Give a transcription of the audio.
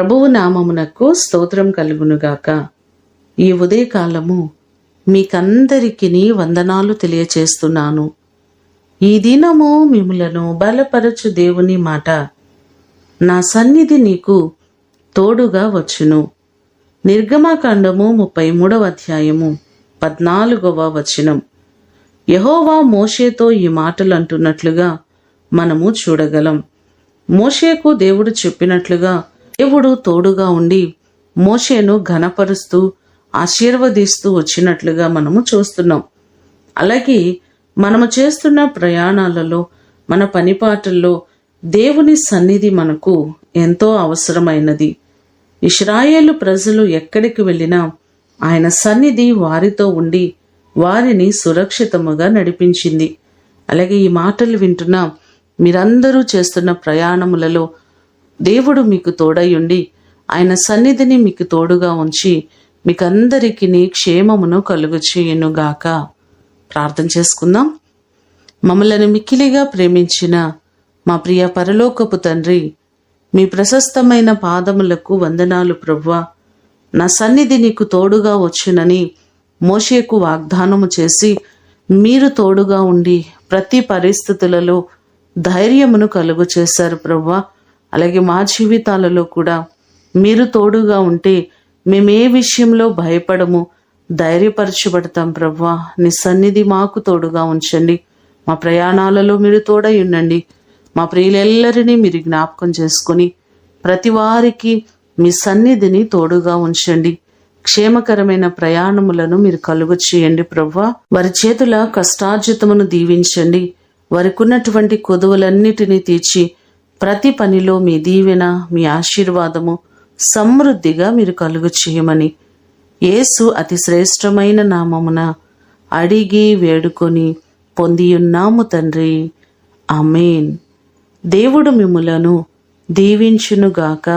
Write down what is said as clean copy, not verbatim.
ప్రభువు నామమునకు స్తోత్రం కలుగునుగాక. ఈ ఉదయకాలము మీకందరికీ వందనాలు తెలియచేస్తున్నాను. ఈ దినము మిమ్ములను బలపరచు దేవుని మాట, నా సన్నిధి నీకు తోడుగా వచ్చును. నిర్గమకాండము 33వ అధ్యాయము 14వ వచనం. యెహోవా మోషేతో ఈ మాటలు అంటున్నట్లుగా మనము చూడగలం. మోషేకు దేవుడు చెప్పినట్లుగా దేవుడు తోడుగా ఉండి మోషేను ఘనపరుస్తూ ఆశీర్వదిస్తూ వచ్చినట్లుగా మనము చూస్తున్నాం. అలాగే మనము చేస్తున్న ప్రయాణాలలో, మన పనిపాటల్లో దేవుని సన్నిధి మనకు ఎంతో అవసరమైనది. ఇశ్రాయేలు ప్రజలు ఎక్కడికి వెళ్ళినా ఆయన సన్నిధి వారితో ఉండి వారిని సురక్షితముగా నడిపించింది. అలాగే ఈ మాటలు వింటున్న మీరందరూ చేస్తున్న ప్రయాణములలో దేవుడు మీకు తోడయుండి ఆయన సన్నిధిని మీకు తోడుగా ఉంచి మీకందరికీ క్షేమమును కలుగు చేయునుగాక. ప్రార్థన చేసుకుందాం. మమ్మలను మిక్కిలిగా ప్రేమించిన మా ప్రియ పరలోకపు తండ్రి, మీ ప్రశస్తమైన పాదములకు వందనాలు ప్రభువా. నా సన్నిధి నీకు తోడుగా వచ్చునని మోషేకు వాగ్దానము చేసి మీరు తోడుగా ఉండి ప్రతి పరిస్థితులలో ధైర్యమును కలుగు చేశారు ప్రభువా. అలాగే మా జీవితాలలో కూడా మీరు తోడుగా ఉంటే మేమే విషయంలో భయపడము, ధైర్యపరచబడతాం ప్రభువా. నీ సన్నిధి మాకు తోడుగా ఉంచండి. మా ప్రయాణాలలో మీరు తోడై ఉండండి. మా ప్రియులెల్లరినీ మీరు జ్ఞాపకం చేసుకొని ప్రతి వారికి మీ సన్నిధిని తోడుగా ఉంచండి. క్షేమకరమైన ప్రయాణములను మీరు కలుగు చేయండి ప్రభువా. వారి చేతుల కష్టార్జితమును దీవించండి. వారికి ఉన్నటువంటి కొదువులన్నిటినీ తీర్చి ప్రతి పనిలో మీ దీవెన, మీ ఆశీర్వాదము సమృద్ధిగా మీరు కలుగు చేయమని యేసు అతి శ్రేష్టమైన నామమున అడిగి వేడుకొని పొందియున్నాము తండ్రి. ఆమేన్. దేవుడు మిమ్ములను దీవించునుగాక.